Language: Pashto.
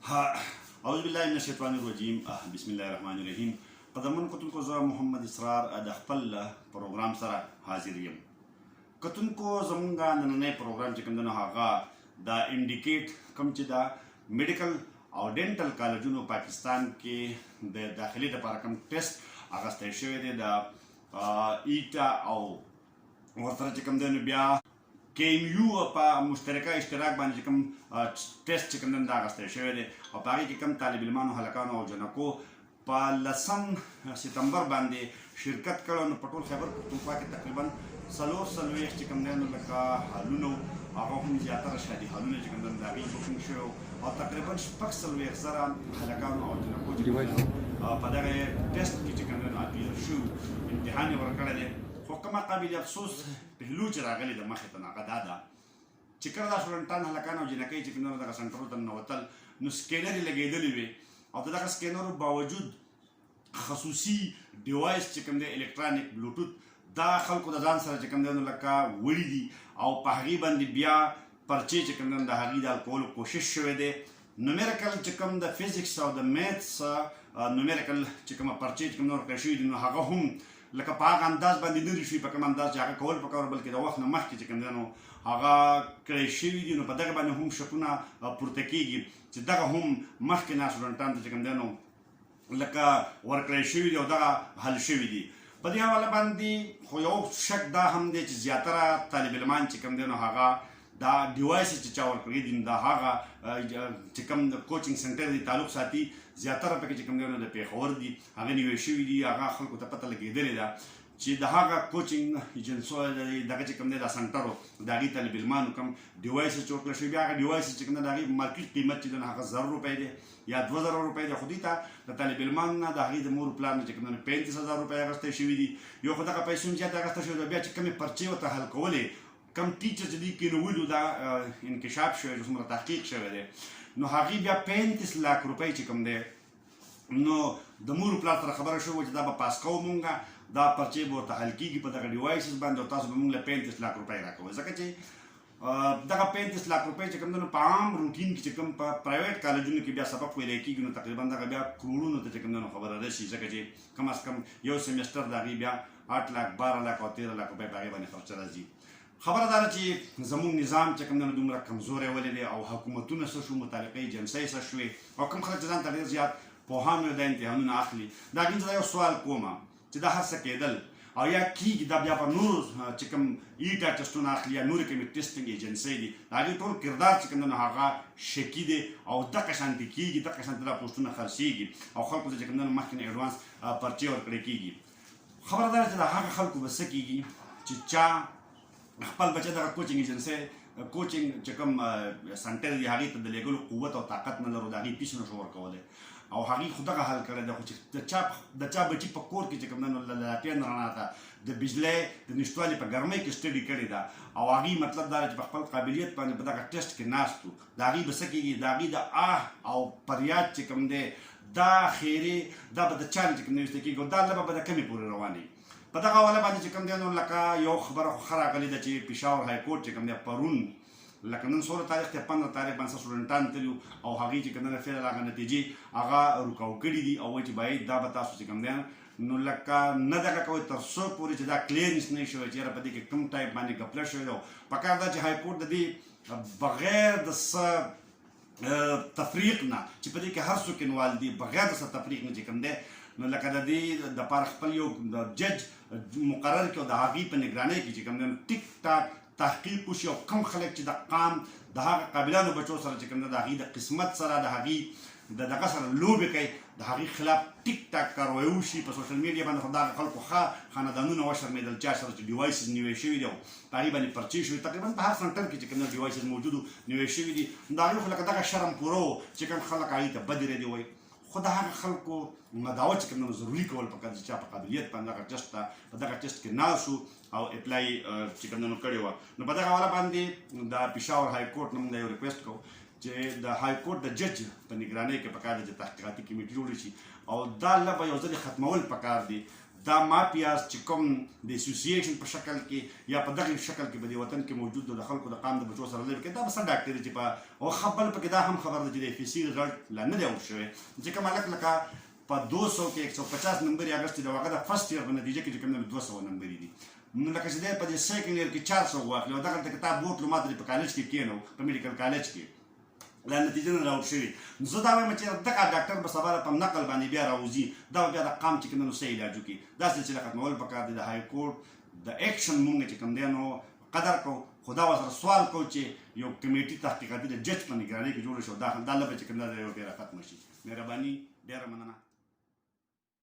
أعوذ بالله من الشیطان الرجیم. بسم الله الرحمن الرحیم. قدرمن کتونکو زه محمد اسرار د خپل پروګرام سره حاضر یم. کتونکو زمونږ نننی پروګرام چې کوم دی نو هغه د انډیکیټ کوم چې د میډیکل او ډینټل کالجونو پاکستان کې د داخلي لپاره کوم ټیسټ اخیستی شوی دی د ایټا او ورسره چې کوم دی نو بیا KMU په مشترکه اشتراک باندې کوم ټیسټ چې کوم دی دا اخیستی شوی دی او په هغې کې کوم طالب علمانو هلکانو او جنکو په 10 سپتمبر باندې شرکت کړی نو په ټول خیبر پښتونخوا کې تقریبا 40 چې کوم دی نو لکه حالونو هغه هم زیاتره شادي حالونه چې کوم دی د هغې بوکینګ شوی او تقریبا 40 زره هلکانو او جنکو چې کوم دی په دغه ټیسټ کې چې کوم دی نو اپیل شوي امتحان یې ورکړی دی. خو کومه قابل افسوس پهلو چې راغلی د مخې ته نو هغه دا ده چې کله دا سټوډنټان هلکان او جنکۍ چې کوم دی نو دغه سنټرو ته ننوتل نو سکینر یې لګېدلې وې او د دغه سکینرو باوجود خصوصي ډیوایس چې کوم دی الکترانیک بلوټوث دا خلکو د ځان سره چې کوم دی نو لکه وړي دي او په هغې باندې بیا پرچې چې کوم دی نو د هغې د الکولو کوشش شوی دی. نومیریکل چې کوم د فزیکس او د میتھس نومیریکل چې کومه پرچې چې کوم دی ورکړی شوي دي نو هغه هم لکه په هغه انداز باندې نه دي شوي په کوم انداز چې هغه کول پکار بلکې د وخت نه مخکې چې کوم دی نو هغه کړی شوي دي نو په دغه باندې هم شکونه پورته کېږي چې دغه هم مخکې نه سټوډنټانو ته چې کوم دی نو لکه ورکړی شوي دي او دغه حل شوي دي. په دې حواله باندې خو یو شک دا هم دی چې زیاتره طالب علمان چې کوم دی نو هغه دا ډیوایس چې چا ورکړي دي دا هغه چې کوم د کوچینګ سنټر دی تعلق ساتي زیاتره پکې چې کوم دی نو د پېښور دي هغه نیوی شوي دي هغه خلکو ته پته لګېدلې ده چې د هغه کوچینګ ایجنسو دغه چې کوم دی دا سنټرو د هغې طالب علمانو کوم ډیوایس چې ورکړل شوي بیا هغه ډیوایس چې کوم دی د هغې مارکیټ قیمت چې دی نو هغه 1000 روپۍ دی یا 2000 روپۍ دی. خو دوی ته د طالب علمانو نه د هغې د مور پلار نه چې کوم دی 35000 روپۍ اخیستی شوي دي. یو خو دغه پیسې هم زیات اخیستی شوي دي بیا چې کومې پرچې ورته حل کولې کم ټیچر چې دوی کېنولو دا انکشاف شوی چې څومره تحقیق شوی دی نو هغې بیا 35 لک روپۍ چې کوم دی نو د مور پلار سره خبره شوې چې دا به پاس کوو مونږه دا پرچې به ورته حل کېږي په دغه ډیوایسز باندې او تاسو به مونږ له 35 لک روپۍ راکوئ ځکه چې دغه 35 لک روپۍ چې کوم دی نو په عام روټین کې چې کوم په پرایویټ کالجونو کې بیا سبق ویلی کېږي نو تقریبا دغه بیا کروړونو ته چې کوم دی نو خبره رسي ځکه چې کم از کم یو سیمسټر د هغې بیا 8 لک 12 لک او 13 لک روپۍ په هغې باندې خرچه راځي. خبره دا ده چې زموږ نظام چې کوم دی نو دومره کمزوری ولې دی او حکومتونه څه شو متعلقه ایجنسۍ څه شوې او کوم خلک چې ځان ته ډېر زیات پوهان دا امتحانونه اخلي دا هغې ته دا یو سوال کوم چې دا هر څه کېدل او یا کېږي دا بیا په نورو چې کوم ایټا ټسټونه اخلي یا نورې کومې ټسټینګ ایجنسۍ دي د هغې ټول کردار چې کوم دی نو هغه شکي دی او دغه شانتې کېږي دغه شانتې دا پوسټونه خرڅېږي او خلکو ته چې کوم دی نو مخکې نه ایډوانس پرچې ورکړی کېږي. خبره دا ده چې د هغه خلکو به څه کېږي چې چا خپل بچه دغه کوچینګ ایجنسۍ کوچینګ چې کوم سنټر دی هغې ته د لیږلو قوت او طاقت نه لرو د هغې فیس نشو ورکولی او هغې خو دغه حل کړی دی خو چې د چا بچي په کور کې چې کوم دی نو له لاټین رڼا ته د بجلۍ د نشتوالي په ګرمۍ کې سټډي کړې ده او هغې مطلب دا دی چې په خپل قابلیت باندې په دغه ټیسټ کې ناست وو د هغې به څه کېږي د هغې د او فریاد چې کوم دی دا خیرې دا به د چا نه چې کوم دی ویسته کېږي او دا لبه به د کمې پورې روانې په دغه حواله باندې چې کوم دی نو لکه یو خبره خو ښه راغلې ده چې پېښور های کورټ چې کوم دی پرون لکه نن 16 تاریخ ته 15 تاریخ باندې سټوډنټان تللي او هغې چې کوم دی فعلا هغه نتیجې هغه رکاو کړي دي او وایي چې باید دا به تاسو چې کوم دی نو لکه نه دغه کوئ تر څو پورې چې دا کلیرنس نه شوی چې یاره په دې کې کوم ټایپ باندې ګپله شوې ده پکار ده چې های کورټ د دې بغیر د څه تفریق نه چې په دې کې هر څوک انوال دي بغیر د څه تفریق نه چې کوم دی نو لکه د دې دپاره خپل یو جج مقرر کړي او د هغې په نګرانۍ کې چې کوم دی ټیک ټاک تحقیق وشي او کوم خلک چې د قام د هغه قابلانو بچو سره چې کوم دی د هغې د قسمت سره د هغې د دغه سره لوبې کوي د هغې خلاف ټیک ټاک کاروایي وشي په سوشل میډیا باندې خو دغه خلکو ښه خاندانونه وشرمېدل چا سره چې ډیوایسز نیوی شوي دي او په هغې باندې پرچې شوي تقریبا په هر سنټر کې چې کوم ډیوایسز موجود نیوی شوي دي د هغې خو لکه دغه شرم پوره و چې کوم خلک هغې ته بدې ردې وایي خو د هغه خلکو مداوه چې کوم دی ضروري کول پکار چې چا په قابلیت باندې دغه ټسټ ته په دغه ټسټ کې ناست شو او اپلای چې کوم دی نو کړې وه نو په دغه حواله باندې د پېښور های کورټ نه موږ یو ریکویسټ کوو چې د های کورټ د جج په نګرانۍ کې پکار دی چې تحقیقاتي کمیټې جوړې شي او دا لبه یو ځل ختمول پکار دي دا مافیاز چې کوم د اسوسییشن په شکل کې یا په دغه شکل کې په دې وطن کې موجود د خلکو د قام د بچو سره لري کې دا بس ډاکټر چې په او خپل په کې دا هم خبر ده چې د اف سی رزلټ لا نه دی ورشوي چې کوم لکه په 200 کې 150 نمبر اگست د واقع د فرست ایئر په نتیجه کې چې کوم 200 نمبر دي نو لکه چې د په دې سیکنډ ایئر کې 400 واخلي او دغه کتاب بوت لمات په کالج کې کېنو په میډیکل کالج کې لا نتیجه نه راوړل شوې زه دا وایم چې دغه ډاکټر به سبا په نقل باندې بیا راوځي دا بیا د قام چې کوم نو صحیح علاج وکړي دا چې ختمول پکار دي د های کورټ د اکشن مونږ چې کوم دی نو قدر کو خدا وسره سوال کو چې یو کمیټي تحقیقاتي د جج په نگرانۍ کې جوړ شو دا لپاره چې کوم دا یو بیا ختم شي مهرباني ډیره مننه